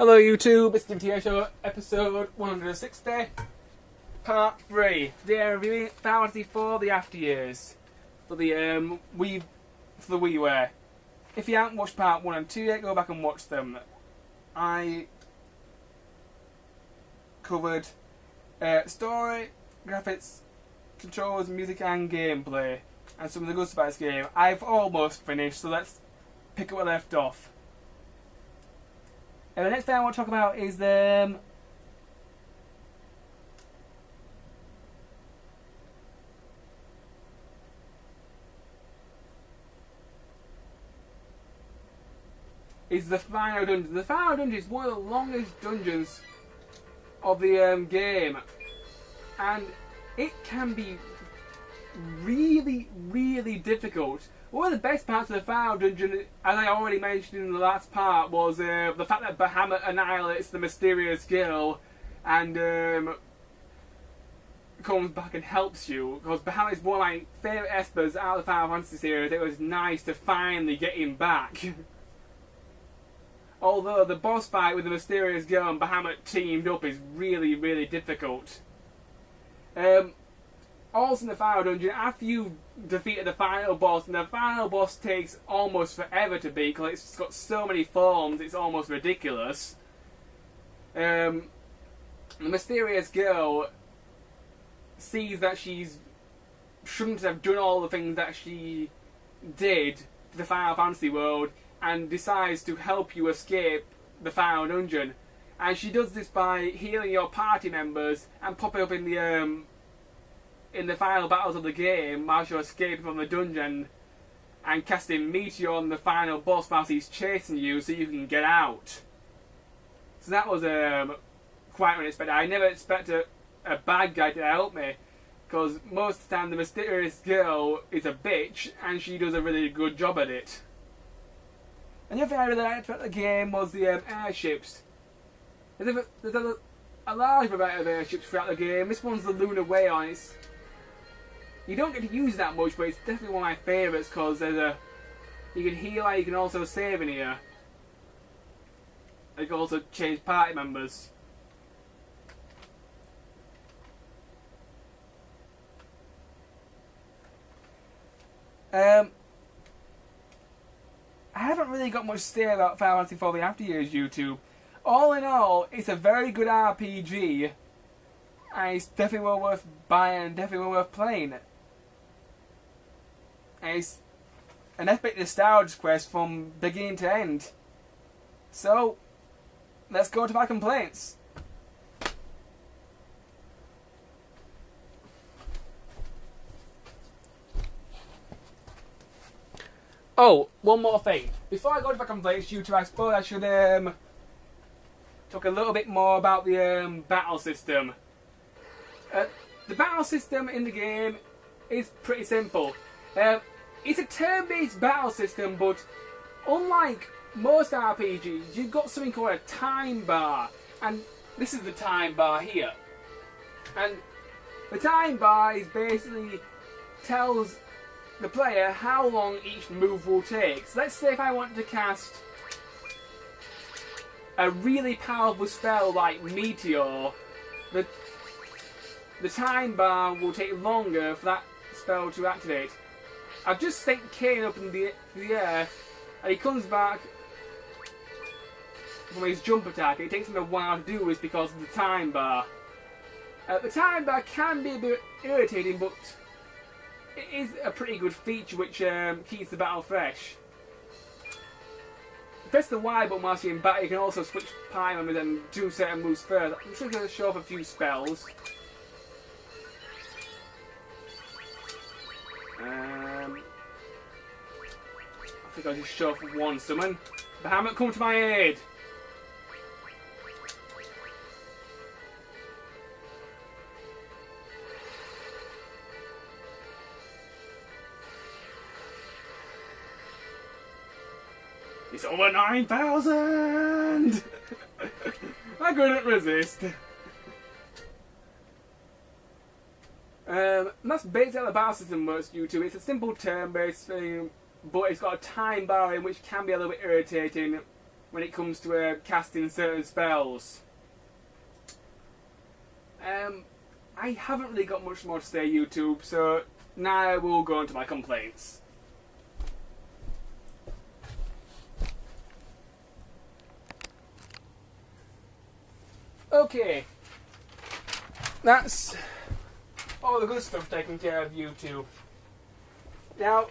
Hello YouTube, it's Dbtgamer Show, episode 160, part 3. Today I'm reviewing Final Fantasy IV: The After Years for the WiiWare. If you haven't watched part 1 and 2 yet, go back and watch them. I covered story, graphics, controls, music and gameplay, and some of the good stuff about this game. I've almost finished, so let's pick up where I left off. And the next thing I want to talk about is the final dungeon. The final dungeon is one of the longest dungeons of the game, and it can be really difficult. One of the best parts of the final dungeon, as I already mentioned in the last part, was the fact that Bahamut annihilates the mysterious girl and comes back and helps you. Because Bahamut is one of my favourite espers out of the Final Fantasy series. It was nice to finally get him back. Although the boss fight with the mysterious girl and Bahamut teamed up is really difficult. Also in the final dungeon, after you've defeated the final boss, and the final boss takes almost forever to beat because it's got so many forms, it's almost ridiculous. The mysterious girl sees that she shouldn't have done all the things that she did to the Final Fantasy world, and decides to help you escape the final dungeon. And she does this by healing your party members and popping up in the final battles of the game while you're escaping from the dungeon, and casting Meteor on the final boss whilst he's chasing you so you can get out. So that was quite unexpected. I never expected a bad guy to help me, because most of the time the mysterious girl is a bitch and she does a really good job at it. And the other thing I really liked about the game was the airships. There's a large variety of airships throughout the game. This one's the Lunar Whale. You don't get to use that much, but it's definitely one of my favourites because you can heal and you can also save in here. You can also change party members. I haven't really got much to say about Final Fantasy IV: The After Years YouTube. All in all, it's a very good RPG, and it's definitely well worth buying and definitely well worth playing. And it's an epic nostalgia quest from beginning to end. So, let's go to my complaints. Oh, one more thing. Before I go to my complaints, YouTube, I suppose I should talk a little bit more about the battle system. The battle system in the game is pretty simple. It's a turn-based battle system, but unlike most RPGs, you've got something called a time bar, and this is the time bar here. And the time bar is basically tells the player how long each move will take. So let's say if I want to cast a really powerful spell like Meteor, the time bar will take longer for that spell to activate. I've just sent Kane up in the air, and he comes back from his jump attack. It takes him a while to do this because of the time bar. The time bar can be a bit irritating, but it is a pretty good feature which keeps the battle fresh. Press the Y button whilst you're in battle. You can also switch party members and do certain moves first. I'm just going to show off a few spells. I think I'll just show off one summon. Bahamut, come to my aid! It's over 9,000! I couldn't resist. That's basically how the battle system works, YouTube. It's a simple turn-based thing, but it's got a time bar in which can be a little bit irritating. when it comes to casting certain spells. I haven't really got much more to say, YouTube, so now we'll go on to my complaints. Okay, that's all the good stuff taken care of, YouTube. Now,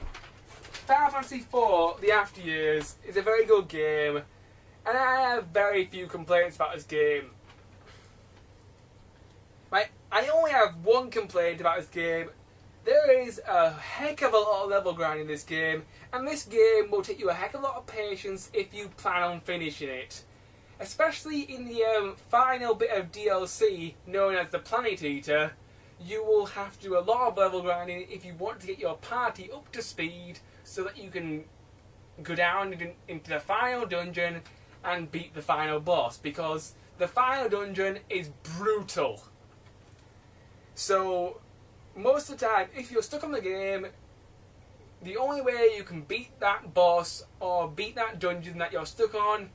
Final Fantasy IV, The After Years, is a very good game, and I have very few complaints about this game. I only have one complaint about this game. There is a heck of a lot of level grind in this game, and this game will take you a heck of a lot of patience if you plan on finishing it. Especially in the final bit of DLC, known as the Planet Eater, you will have to do a lot of level grinding if you want to get your party up to speed so that you can go down into the final dungeon and beat the final boss, because the final dungeon is brutal. So, most of the time, if you're stuck on the game, the only way you can beat that boss or beat that dungeon that you're stuck on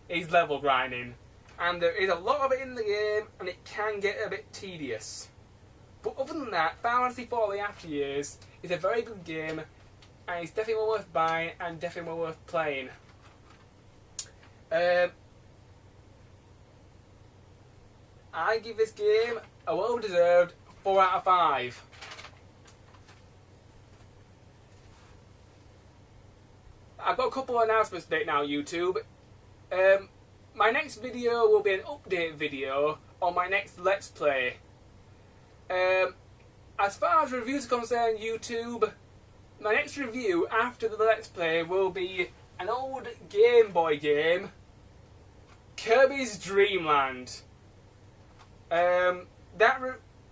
is level grinding. And there is a lot of it in the game, and it can get a bit tedious. But other than that, Final Fantasy IV The After Years is a very good game, and it's definitely well worth buying and definitely well worth playing. I give this game a well-deserved 4 out of 5. I've got a couple of announcements to make now, YouTube. My next video will be an update video on my next Let's Play. As far as reviews are concerned, YouTube, my next review after the Let's Play will be an old Game Boy game, Kirby's Dream Land. That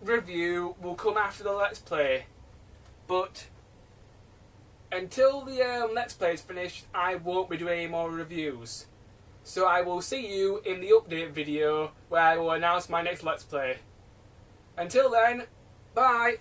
review will come after the Let's Play, but until the Let's Play is finished, I won't be doing any more reviews. So I will see you in the update video where I will announce my next Let's Play. Until then, bye!